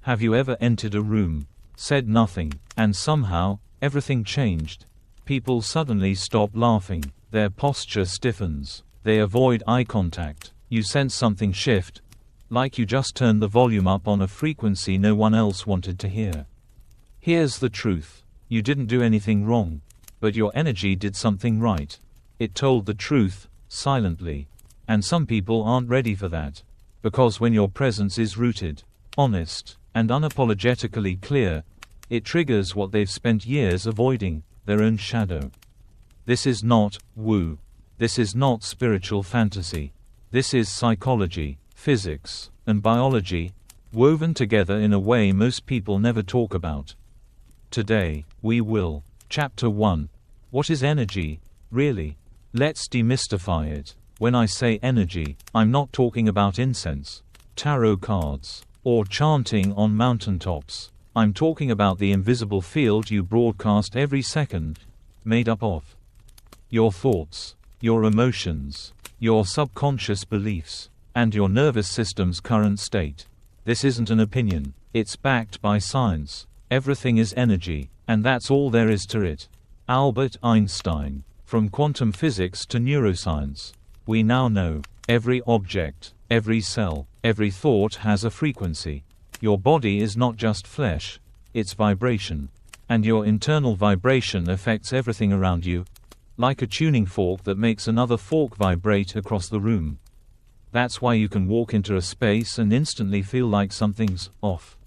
Have you ever entered a room, said nothing, and somehow, everything changed? People suddenly stop laughing, their posture stiffens, they avoid eye contact, you sense something shift, like you just turned the volume up on a frequency no one else wanted to hear. Here's the truth. You didn't do anything wrong. But your energy did something right. It told the truth, silently. And some people aren't ready for that. Because when your presence is rooted, honest, and unapologetically clear, it triggers what they've spent years avoiding, their own shadow. This is not woo. This is not spiritual fantasy. This is psychology, physics, and biology, woven together in a way most people never talk about. Today, we will. Chapter 1. What is energy, really? Let's demystify it. When I say energy, I'm not talking about incense, tarot cards, or chanting on mountaintops. I'm talking about the invisible field you broadcast every second, made up of your thoughts, your emotions, your subconscious beliefs, and your nervous system's current state. This isn't an opinion. It's backed by science. Everything is energy, and that's all there is to it. Albert Einstein. From quantum physics to neuroscience, we now know every object, every cell, every thought has a frequency. Your body is not just flesh, it's vibration. And your internal vibration affects everything around you, like a tuning fork that makes another fork vibrate across the room. That's why you can walk into a space and instantly feel like something's off.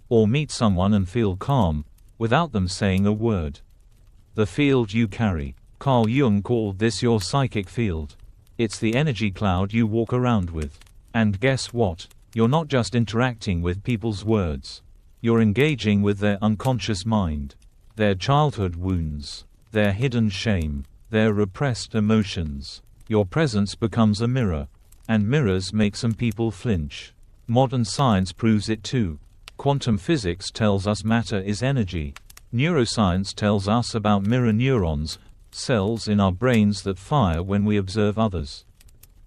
Or meet someone and feel calm, without them saying a word. The field you carry. Carl Jung called this your psychic field. It's the energy cloud you walk around with. And guess what? You're not just interacting with people's words. You're engaging with their unconscious mind, their childhood wounds, their hidden shame, their repressed emotions. Your presence becomes a mirror. And mirrors make some people flinch. Modern science proves it too. Quantum physics tells us matter is energy. Neuroscience tells us about mirror neurons, cells in our brains that fire when we observe others,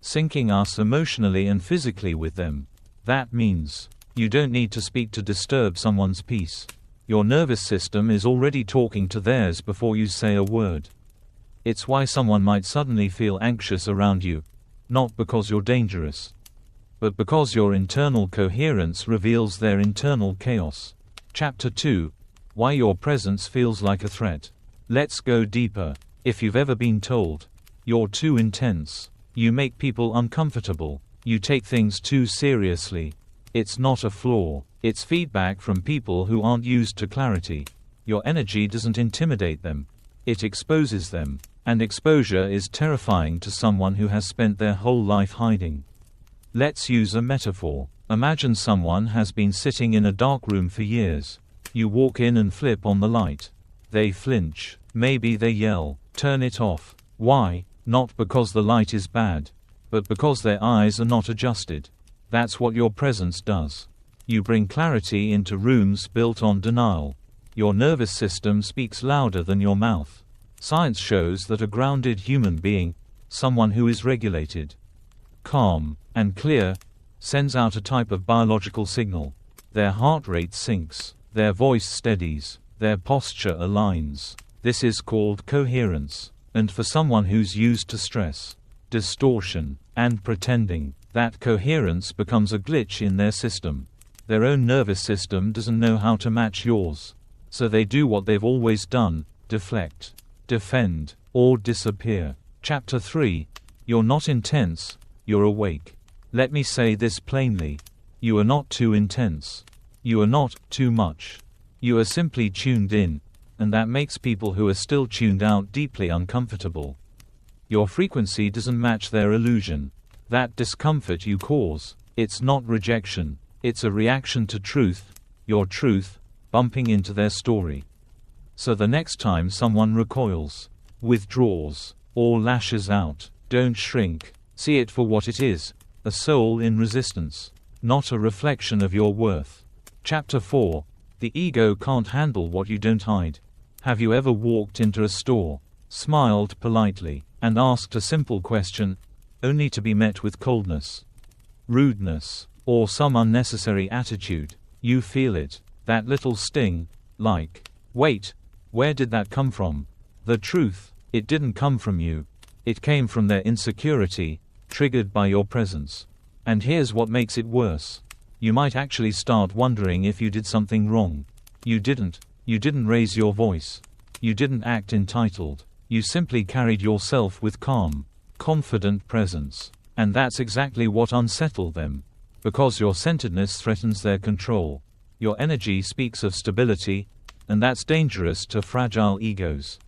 syncing us emotionally and physically with them. That means you don't need to speak to disturb someone's peace. Your nervous system is already talking to theirs before you say a word. It's why someone might suddenly feel anxious around you, not because you're dangerous, but because your internal coherence reveals their internal chaos. Chapter 2. Why your presence feels like a threat. Let's go deeper. If you've ever been told, you're too intense, you make people uncomfortable, you take things too seriously, it's not a flaw, it's feedback from people who aren't used to clarity. Your energy doesn't intimidate them, it exposes them, and exposure is terrifying to someone who has spent their whole life hiding. Let's use a metaphor. Imagine someone has been sitting in a dark room for years. You walk in and flip on the light. They flinch. Maybe they yell, "Turn it off." Why? Not because the light is bad, but because their eyes are not adjusted. That's what your presence does. You bring clarity into rooms built on denial. Your nervous system speaks louder than your mouth. Science shows that a grounded human being, someone who is regulated, calm, and clear, sends out a type of biological signal. Their heart rate sinks, their voice steadies, their posture aligns. This is called coherence. And for someone who's used to stress, distortion, and pretending, that coherence becomes a glitch in their system. Their own nervous system doesn't know how to match yours. So they do what they've always done: deflect, defend, or disappear. Chapter 3. You're not intense, you're awake. Let me say this plainly. You are not too intense. You are not too much. You are simply tuned in, and that makes people who are still tuned out deeply uncomfortable. Your frequency doesn't match their illusion. That discomfort you cause, it's not rejection, it's a reaction to truth, your truth, bumping into their story. So the next time someone recoils, withdraws, or lashes out, don't shrink. See it for what it is, a soul in resistance, not a reflection of your worth. Chapter 4. The ego can't handle what you don't hide. Have you ever walked into a store, smiled politely, and asked a simple question, only to be met with coldness, rudeness, or some unnecessary attitude? You feel it. That little sting, like, wait, where did that come from? The truth, it didn't come from you. It came from their insecurity, triggered by your presence. And here's what makes it worse. You might actually start wondering if you did something wrong. You didn't. You didn't raise your voice. You didn't act entitled. You simply carried yourself with calm, confident presence. And that's exactly what unsettled them. Because your centeredness threatens their control. Your energy speaks of stability, and that's dangerous to fragile egos.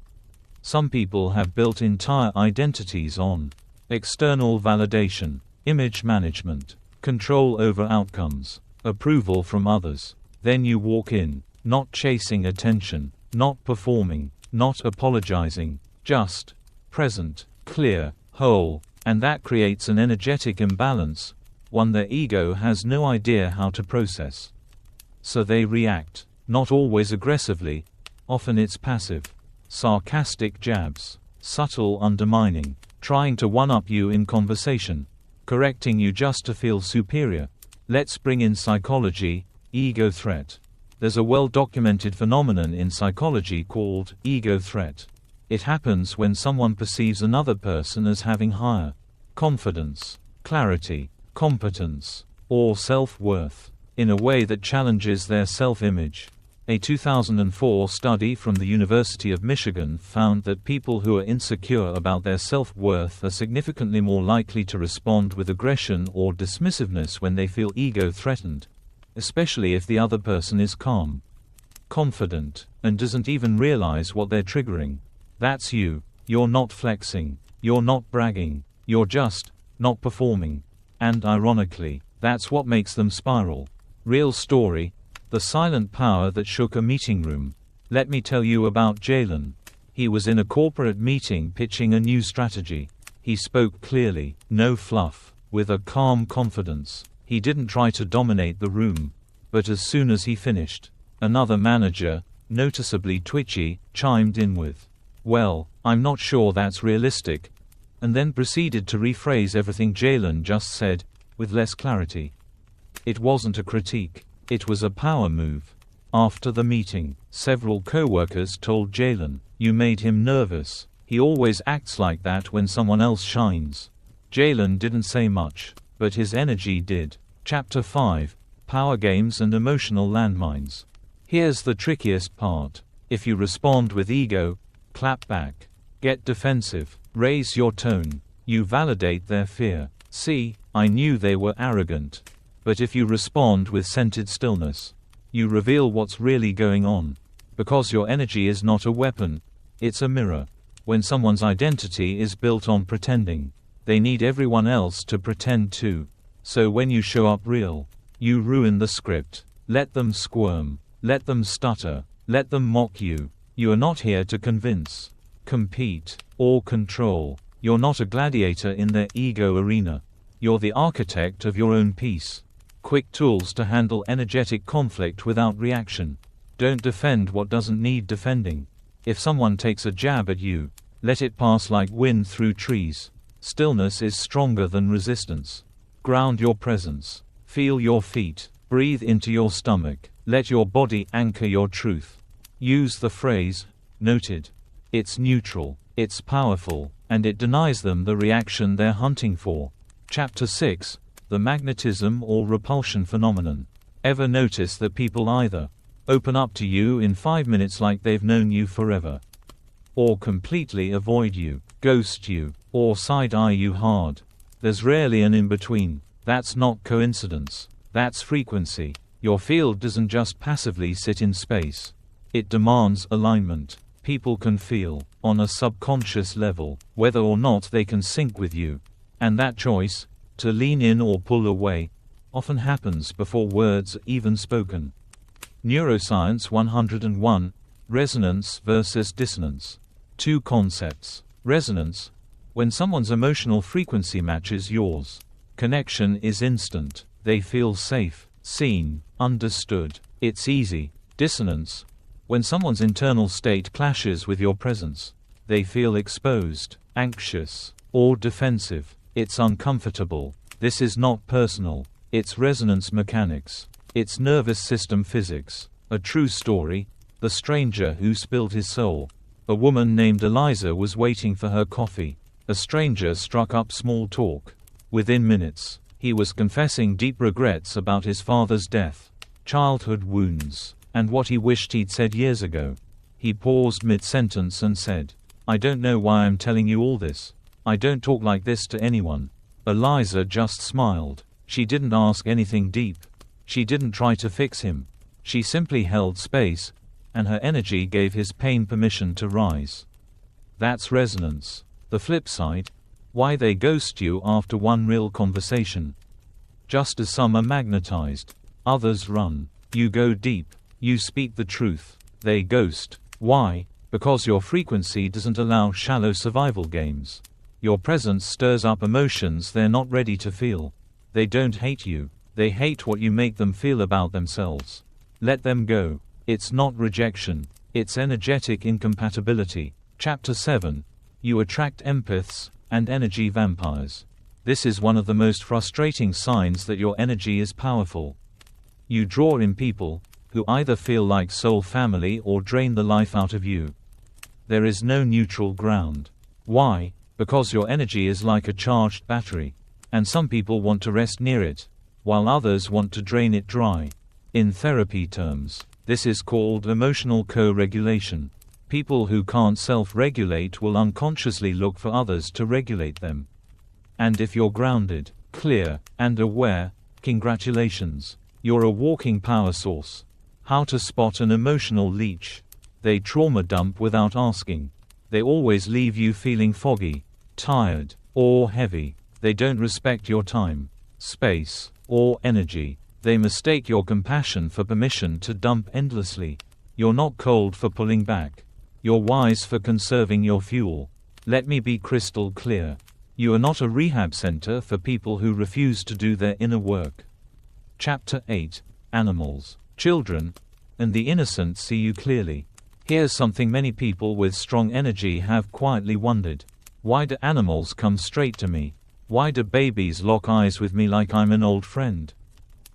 Some people have built entire identities on external validation, image management, control over outcomes, approval from others. Then you walk in, not chasing attention, not performing, not apologizing, just present, clear, whole, and that creates an energetic imbalance, one their ego has no idea how to process. So they react, not always aggressively, often it's passive. Sarcastic jabs, subtle undermining, trying to one-up you in conversation, correcting you just to feel superior. Let's bring in psychology, ego threat. There's a well-documented phenomenon in psychology called ego threat. It happens when someone perceives another person as having higher confidence, clarity, competence, or self-worth, in a way that challenges their self-image. A 2004 study from the University of Michigan found that people who are insecure about their self-worth are significantly more likely to respond with aggression or dismissiveness when they feel ego-threatened, especially if the other person is calm, confident, and doesn't even realize what they're triggering. That's you. You're not flexing. You're not bragging. You're just not performing. And ironically, that's what makes them spiral. Real story. The silent power that shook a meeting room. Let me tell you about Jalen. He was in a corporate meeting pitching a new strategy. He spoke clearly, no fluff, with a calm confidence. He didn't try to dominate the room. But as soon as he finished, another manager, noticeably twitchy, chimed in with, "Well, I'm not sure that's realistic," and then proceeded to rephrase everything Jalen just said, with less clarity. It wasn't a critique. It was a power move. After the meeting, several co-workers told Jalen, "You made him nervous. He always acts like that when someone else shines." Jalen didn't say much, but his energy did. Chapter 5: Power Games and Emotional Landmines. Here's the trickiest part. If you respond with ego, clap back, get defensive, raise your tone, you validate their fear. "See, I knew they were arrogant." But if you respond with centered stillness, you reveal what's really going on. Because your energy is not a weapon, it's a mirror. When someone's identity is built on pretending, they need everyone else to pretend too. So when you show up real, you ruin the script. Let them squirm. Let them stutter. Let them mock you. You are not here to convince, compete, or control. You're not a gladiator in their ego arena. You're the architect of your own peace. Quick tools to handle energetic conflict without reaction. Don't defend what doesn't need defending. If someone takes a jab at you, let it pass like wind through trees. Stillness is stronger than resistance. Ground your presence. Feel your feet. Breathe into your stomach. Let your body anchor your truth. Use the phrase, "noted." It's neutral, it's powerful, and it denies them the reaction they're hunting for. Chapter 6: The Magnetism or Repulsion Phenomenon. Ever notice that people either open up to you in 5 minutes like they've known you forever, or completely avoid you, ghost you, or side-eye you hard? There's rarely an in-between. That's not coincidence. That's frequency. Your field doesn't just passively sit in space. It demands alignment. People can feel, on a subconscious level, whether or not they can sync with you. And that choice, to lean in or pull away, often happens before words are even spoken. Neuroscience 101: Resonance versus Dissonance. Two concepts. Resonance: when someone's emotional frequency matches yours. Connection is instant. They feel safe, seen, understood. It's easy. Dissonance: when someone's internal state clashes with your presence. They feel exposed, anxious, or defensive. It's uncomfortable. This is not personal. It's resonance mechanics. It's nervous system physics. A true story. The stranger who spilled his soul. A woman named Eliza was waiting for her coffee. A stranger struck up small talk. Within minutes, he was confessing deep regrets about his father's death, childhood wounds, and what he wished he'd said years ago. He paused mid-sentence and said, "I don't know why I'm telling you all this. I don't talk like this to anyone." Eliza just smiled. She didn't ask anything deep. She didn't try to fix him. She simply held space, and her energy gave his pain permission to rise. That's resonance. The flip side, why they ghost you after one real conversation. Just as some are magnetized, others run. You go deep, you speak the truth, they ghost. Why? Because your frequency doesn't allow shallow survival games. Your presence stirs up emotions they're not ready to feel. They don't hate you, they hate what you make them feel about themselves. Let them go. It's not rejection, it's energetic incompatibility. Chapter 7. You attract empaths and energy vampires. This is one of the most frustrating signs that your energy is powerful. You draw in people who either feel like soul family or drain the life out of you. There is no neutral ground. Why? Because your energy is like a charged battery, and some people want to rest near it, while others want to drain it dry. In therapy terms, this is called emotional co-regulation. People who can't self-regulate will unconsciously look for others to regulate them. And if you're grounded, clear, and aware, congratulations. You're a walking power source. How to spot an emotional leech. They trauma dump without asking. They always leave you feeling foggy, tired, or heavy. They don't respect your time, space, or energy. They mistake your compassion for permission to dump endlessly. You're not cold for pulling back. You're wise for conserving your fuel. Let me be crystal clear. You are not a rehab center for people who refuse to do their inner work. Chapter 8. Animals, children, and the innocent see you clearly. Here's something many people with strong energy have quietly wondered. Why do animals come straight to me? Why do babies lock eyes with me like I'm an old friend?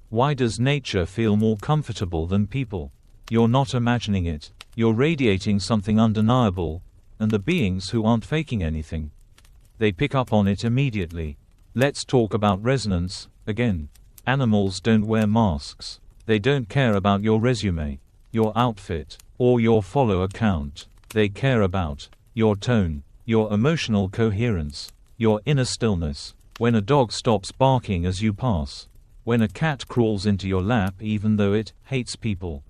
Why does nature feel more comfortable than people? You're not imagining it. You're radiating something undeniable, and the beings who aren't faking anything, they pick up on it immediately. Let's talk about resonance, again. Animals don't wear masks. They don't care about your resume, your outfit, or your follower count. They care about your tone, your emotional coherence, your inner stillness. When a dog stops barking as you pass. When a cat crawls into your lap even though it hates people.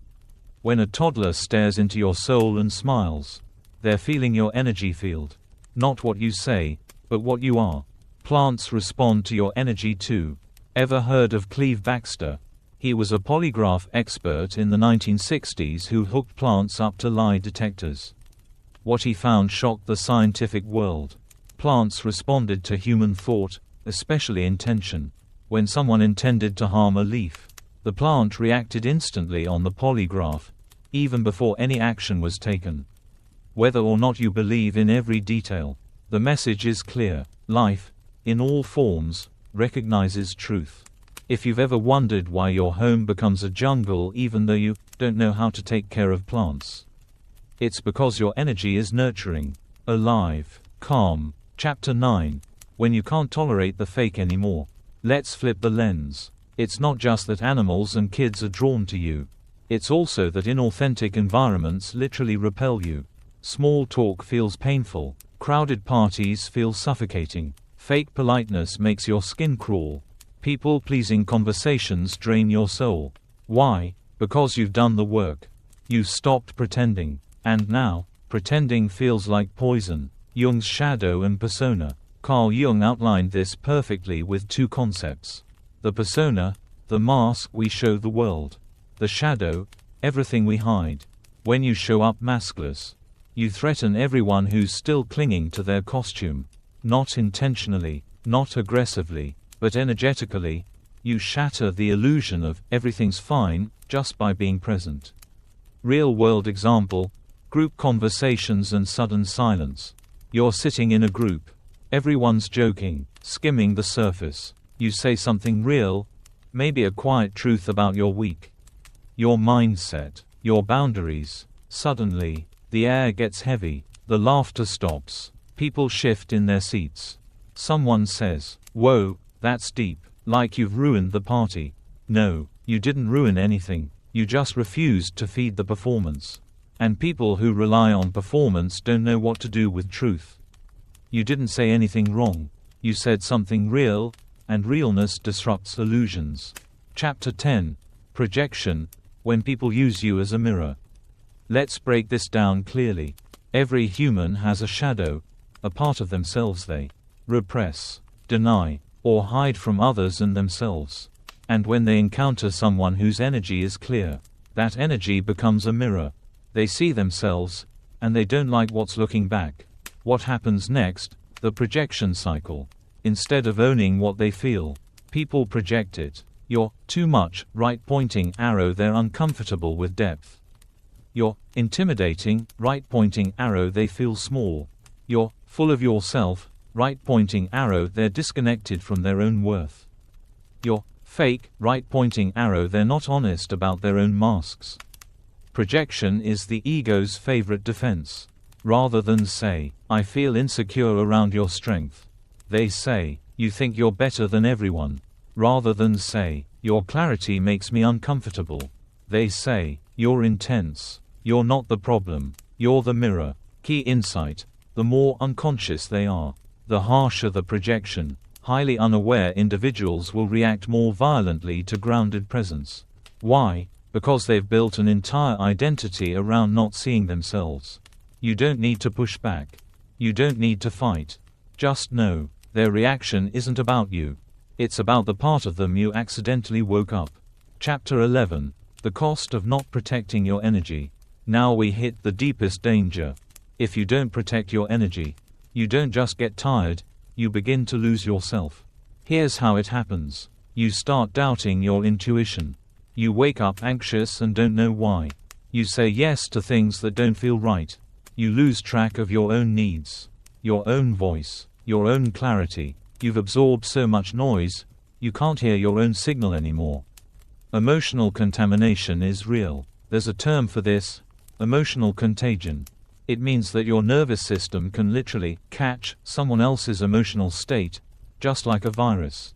When a toddler stares into your soul and smiles. They're feeling your energy field. Not what you say, but what you are. Plants respond to your energy too. Ever heard of Cleve Baxter? He was a polygraph expert in the 1960s who hooked plants up to lie detectors. What he found shocked the scientific world. Plants responded to human thought, especially intention. When someone intended to harm a leaf, the plant reacted instantly on the polygraph, even before any action was taken. Whether or not you believe in every detail, the message is clear. Life, in all forms, recognizes truth. If you've ever wondered why your home becomes a jungle even though you don't know how to take care of plants, it's because your energy is nurturing, alive, calm. Chapter 9. When you can't tolerate the fake anymore. Let's flip the lens. It's not just that animals and kids are drawn to you. It's also that inauthentic environments literally repel you. Small talk feels painful. Crowded parties feel suffocating. Fake politeness makes your skin crawl. People-pleasing conversations drain your soul. Why? Because you've done the work. You've stopped pretending. And now, pretending feels like poison. Jung's shadow and persona. Carl Jung outlined this perfectly with two concepts. The persona, the mask we show the world. The shadow, everything we hide. When you show up maskless, you threaten everyone who's still clinging to their costume. Not intentionally, not aggressively, but energetically, you shatter the illusion of everything's fine just by being present. Real-world example, group conversations and sudden silence. You're sitting in a group. Everyone's joking, skimming the surface. You say something real, Maybe a quiet truth about your week. Your mindset. Your boundaries. Suddenly, the air gets heavy. The laughter stops. People shift in their seats. Someone says, "Whoa, that's deep," like you've ruined the party. No, you didn't ruin anything. You just refused to feed the performance. And people who rely on performance don't know what to do with truth. You didn't say anything wrong. You said something real, and realness disrupts illusions. Chapter 10. Projection. When people use you as a mirror. Let's break this down clearly. Every human has a shadow, a part of themselves they repress, deny, or hide from others and themselves. And when they encounter someone whose energy is clear, that energy becomes a mirror. They see themselves, and they don't like what's looking back. What happens next? The projection cycle. Instead of owning what they feel, people project it. You're too much, right pointing arrow, they're uncomfortable with depth. You're intimidating, right pointing arrow, they feel small. You're full of yourself, right pointing arrow, they're disconnected from their own worth. You're fake, right pointing arrow, they're not honest about their own masks. Projection is the ego's favorite defense. Rather than say, "I feel insecure around your strength," they say, "You think you're better than everyone." Rather than say, "Your clarity makes me uncomfortable," they say, "You're intense. You're not the problem. You're the mirror." Key insight. The more unconscious they are, the harsher the projection. Highly unaware individuals will react more violently to grounded presence. Why? Because they've built an entire identity around not seeing themselves. You don't need to push back. You don't need to fight. Just know, their reaction isn't about you. It's about the part of them you accidentally woke up. Chapter 11. The cost of not protecting your energy. Now we hit the deepest danger. If you don't protect your energy, you don't just get tired, you begin to lose yourself. Here's how it happens. You start doubting your intuition. You wake up anxious and don't know why. You say yes to things that don't feel right. You lose track of your own needs, your own voice, your own clarity. You've absorbed so much noise, you can't hear your own signal anymore. Emotional contamination is real. There's a term for this: emotional contagion. It means that your nervous system can literally catch someone else's emotional state, just like a virus.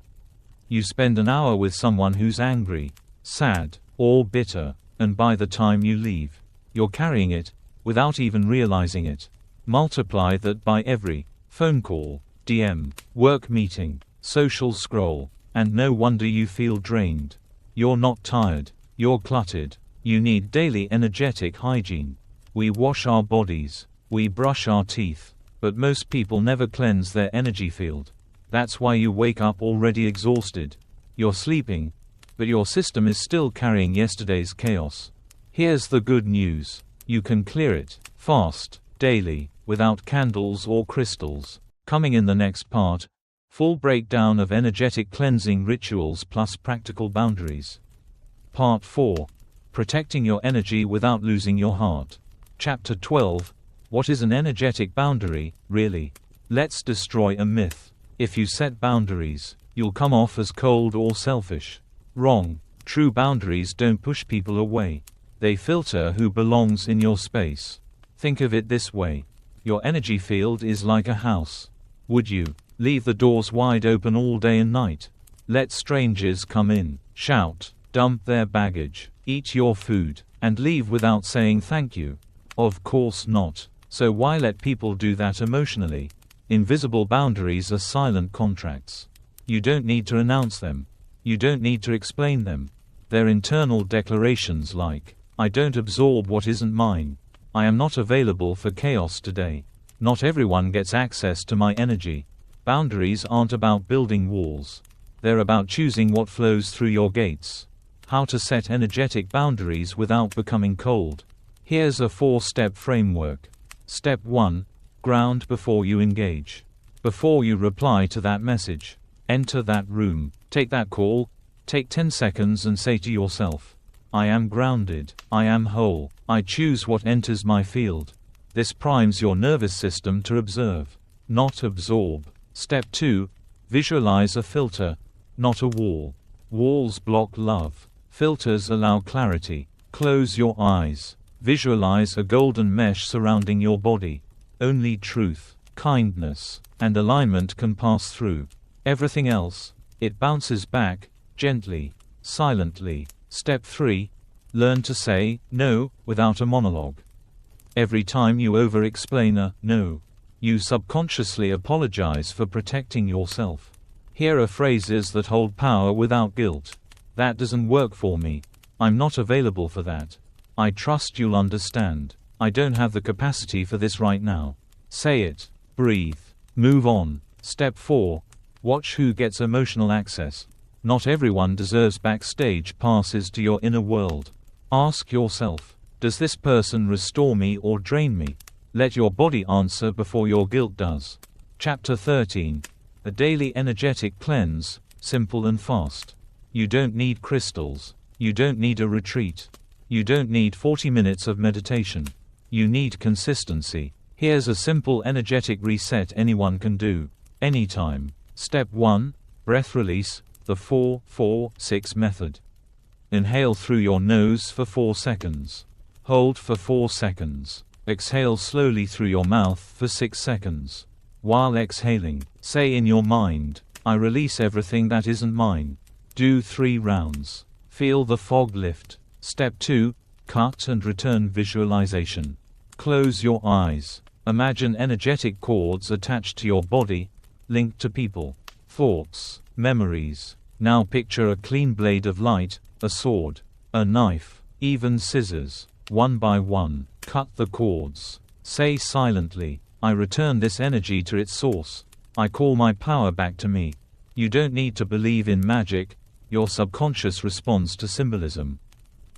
You spend an hour with someone who's angry, sad, or bitter, and by the time you leave, you're carrying it, without even realizing it. Multiply that by every phone call, DM, work meeting, social scroll, and no wonder you feel drained. You're not tired, you're cluttered. You need daily energetic hygiene. We wash our bodies, we brush our teeth, but most people never cleanse their energy field. That's why you wake up already exhausted. You're sleeping, but your system is still carrying yesterday's chaos. Here's the good news. You can clear it, fast, daily, without candles or crystals. Coming in the next part, full breakdown of energetic cleansing rituals plus practical boundaries. Part 4. Protecting your energy without losing your heart. Chapter 12. What is an energetic boundary, really? Let's destroy a myth. If you set boundaries, you'll come off as cold or selfish. Wrong. True boundaries don't push people away. They filter who belongs in your space. Think of it this way. Your energy field is like a house. Would you leave the doors wide open all day and night? Let strangers come in, shout, dump their baggage, eat your food, and leave without saying thank you? Of course not. So why let people do that emotionally? Invisible boundaries are silent contracts. You don't need to announce them. You don't need to explain them. They're internal declarations like, "I don't absorb what isn't mine. I am not available for chaos today. Not everyone gets access to my energy." Boundaries aren't about building walls. They're about choosing what flows through your gates. How to set energetic boundaries without becoming cold. Here's a 4-step framework. Step 1. Ground before you engage. Before you reply to that message, enter that room, take that call, take 10 seconds and say to yourself, "I am grounded, I am whole, I choose what enters my field." This primes your nervous system to observe, not absorb. Step 2. Visualize a filter, not a wall. Walls block love. Filters allow clarity. Close your eyes. Visualize a golden mesh surrounding your body. Only truth, kindness, and alignment can pass through. Everything else, it bounces back, gently, silently. Step 3. Learn to say no without a monologue. Every time you over-explain a no, you subconsciously apologize for protecting yourself. Here are phrases that hold power without guilt. That doesn't work for me. I'm not available for that. I trust you'll understand. I don't have the capacity for this right now. Say it. Breathe. Move on. Step 4. Watch who gets emotional access. Not everyone deserves backstage passes to your inner world. Ask yourself, does this person restore me or drain me? Let your body answer before your guilt does. Chapter 13. A daily energetic cleanse, simple and fast. You don't need crystals. You don't need a retreat. You don't need 40 minutes of meditation. You need consistency. Here's a simple energetic reset anyone can do, anytime. Step 1. Breath release, the 4-4-6 method. Inhale through your nose for 4 seconds. Hold for 4 seconds. Exhale slowly through your mouth for 6 seconds. While exhaling, say in your mind, I release everything that isn't mine. Do 3 rounds. Feel the fog lift. Step 2. Cut and return visualization. Close your eyes. Imagine energetic cords attached to your body, linked to people, thoughts, memories. Now picture a clean blade of light, a sword, a knife, even scissors. One by one, cut the cords. Say silently, I return this energy to its source. I call my power back to me. You don't need to believe in magic. Your subconscious responds to symbolism.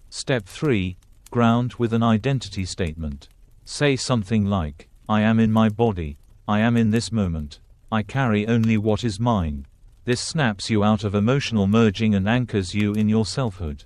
Step 3. Ground with an identity statement. Say something like, I am in my body. I am in this moment. I carry only what is mine. This snaps you out of emotional merging and anchors you in your selfhood.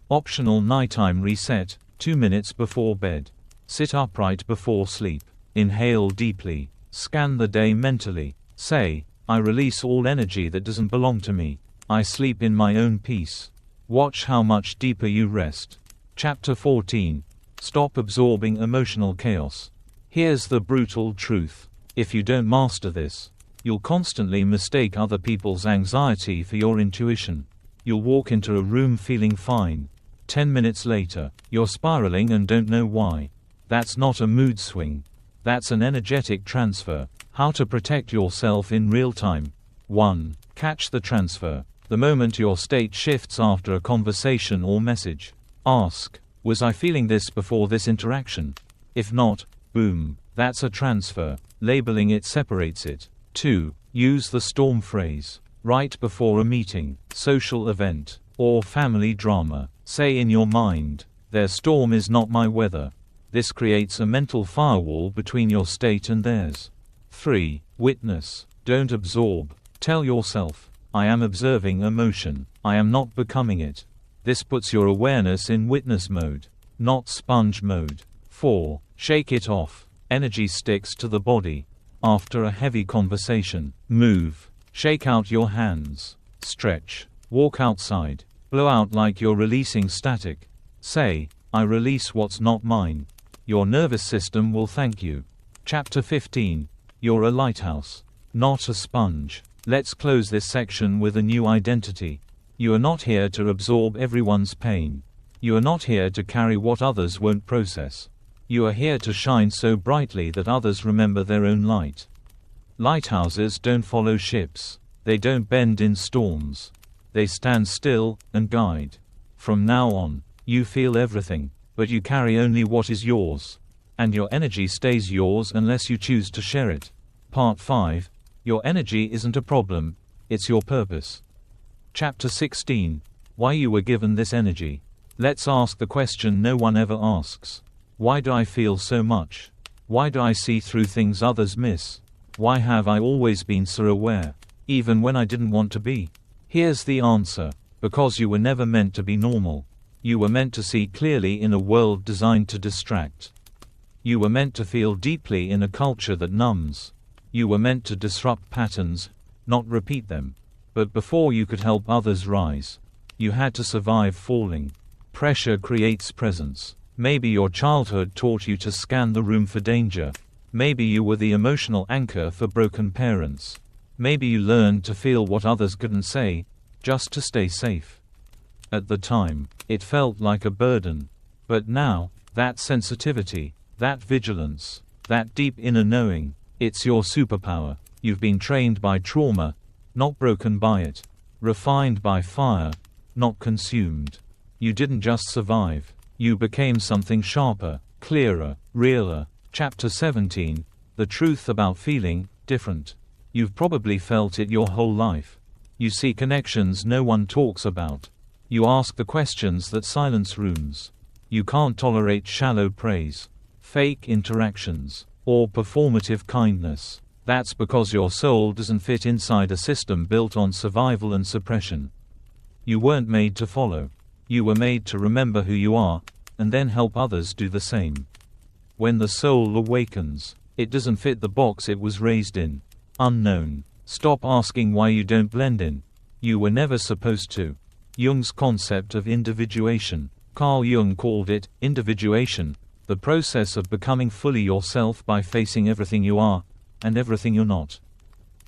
Optional nighttime reset, 2 minutes before bed. Sit upright before sleep. Inhale deeply. Scan the day mentally. Say, I release all energy that doesn't belong to me. I sleep in my own peace. Watch how much deeper you rest. Chapter 14. Stop absorbing emotional chaos. Here's the brutal truth. If you don't master this, you'll constantly mistake other people's anxiety for your intuition. You'll walk into a room feeling fine. 10 minutes later, you're spiraling and don't know why. That's not a mood swing. That's an energetic transfer. How to protect yourself in real time. 1. Catch the transfer. The moment your state shifts after a conversation or message. Ask, was I feeling this before this interaction? If not, boom, that's a transfer. Labeling it separates it. 2. Use the storm phrase. Right before a meeting, social event, or family drama. Say in your mind, their storm is not my weather. This creates a mental firewall between your state and theirs. 3. Witness. Don't absorb. Tell yourself, I am observing emotion. I am not becoming it. This puts your awareness in witness mode, not sponge mode. 4. Shake it off. Energy sticks to the body. After a heavy conversation, move. Shake out your hands. Stretch. Walk outside. Blow out like you're releasing static. Say, I release what's not mine. Your nervous system will thank you. Chapter 15. You're a lighthouse, not a sponge. Let's close this section with a new identity. You are not here to absorb everyone's pain. You are not here to carry what others won't process. You are here to shine so brightly that others remember their own light. Lighthouses don't follow ships. They don't bend in storms. They stand still and guide. From now on, you feel everything, but you carry only what is yours. And your energy stays yours unless you choose to share it. Part 5. Your energy isn't a problem, it's your purpose. Chapter 16. Why you were given this energy. Let's ask the question no one ever asks. Why do I feel so much? Why do I see through things others miss? Why have I always been so aware, even when I didn't want to be? Here's the answer. Because you were never meant to be normal. You were meant to see clearly in a world designed to distract. You were meant to feel deeply in a culture that numbs. You were meant to disrupt patterns, not repeat them. But before you could help others rise, you had to survive falling. Pressure creates presence. Maybe your childhood taught you to scan the room for danger. Maybe you were the emotional anchor for broken parents. Maybe you learned to feel what others couldn't say, just to stay safe. At the time, it felt like a burden. But now, that sensitivity, that vigilance, that deep inner knowing, it's your superpower. You've been trained by trauma, not broken by it. Refined by fire, not consumed. You didn't just survive. You became something sharper, clearer, realer. Chapter 17. The truth about feeling different. You've probably felt it your whole life. You see connections no one talks about. You ask the questions that silence rooms. You can't tolerate shallow praise, fake interactions, or performative kindness. That's because your soul doesn't fit inside a system built on survival and suppression. You weren't made to follow. You were made to remember who you are, and then help others do the same. When the soul awakens, it doesn't fit the box it was raised in. Unknown. Stop asking why you don't blend in. You were never supposed to. Jung's concept of individuation. Carl Jung called it individuation, the process of becoming fully yourself by facing everything you are, and everything you're not.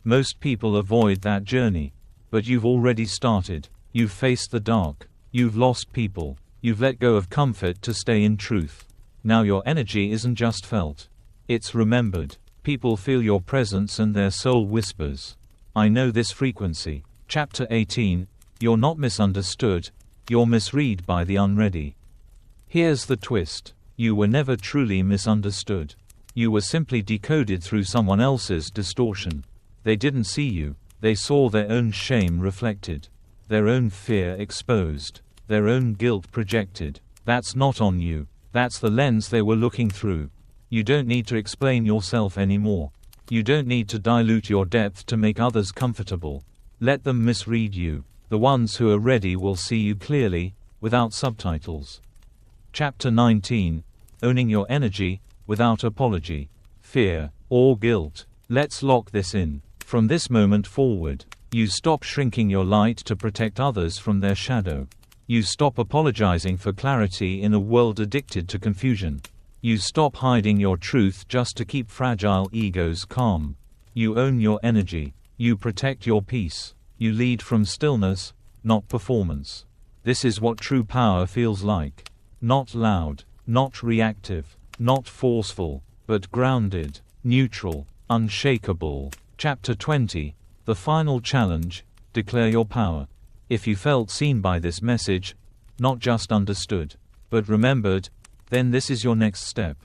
Most people avoid that journey. But you've already started. You've faced the dark. You've lost people. You've let go of comfort to stay in truth. Now your energy isn't just felt. It's remembered. People feel your presence and their soul whispers, "I know this frequency." Chapter 18. You're not misunderstood. You're misread by the unready. Here's the twist. You were never truly misunderstood. You were simply decoded through someone else's distortion. They didn't see you. They saw their own shame reflected, their own fear exposed, their own guilt projected. That's not on you. That's the lens they were looking through. You don't need to explain yourself anymore. You don't need to dilute your depth to make others comfortable. Let them misread you. The ones who are ready will see you clearly, without subtitles. Chapter 19. Owning your energy, without apology, fear, or guilt. Let's lock this in. From this moment forward, you stop shrinking your light to protect others from their shadow. You stop apologizing for clarity in a world addicted to confusion. You stop hiding your truth just to keep fragile egos calm. You own your energy. You protect your peace. You lead from stillness, not performance. This is what true power feels like. Not loud, not reactive, not forceful, but grounded, neutral, unshakable. Chapter 20. The final challenge. Declare your power. If you felt seen by this message, not just understood, but remembered, then this is your next step.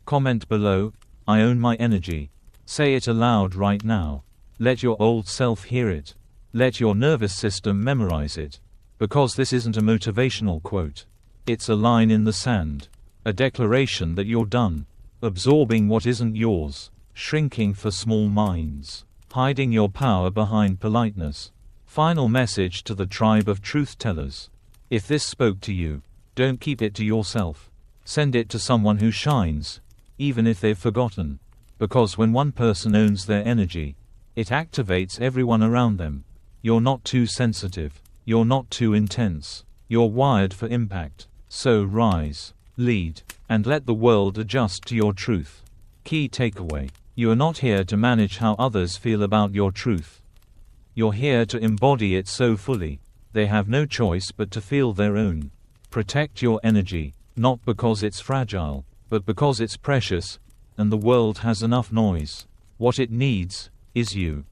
Comment below, "I own my energy." Say it aloud right now. Let your old self hear it. Let your nervous system memorize it. Because this isn't a motivational quote. It's a line in the sand. A declaration that you're done absorbing what isn't yours, shrinking for small minds, hiding your power behind politeness. Final message to the tribe of truth tellers. If this spoke to you, don't keep it to yourself. Send it to someone who shines, even if they've forgotten. Because when one person owns their energy, it activates everyone around them. You're not too sensitive. You're not too intense. You're wired for impact. So rise, lead, and let the world adjust to your truth. Key takeaway. You are not here to manage how others feel about your truth. You're here to embody it so fully, they have no choice but to feel their own. Protect your energy, not because it's fragile, but because it's precious, and the world has enough noise. What it needs is you.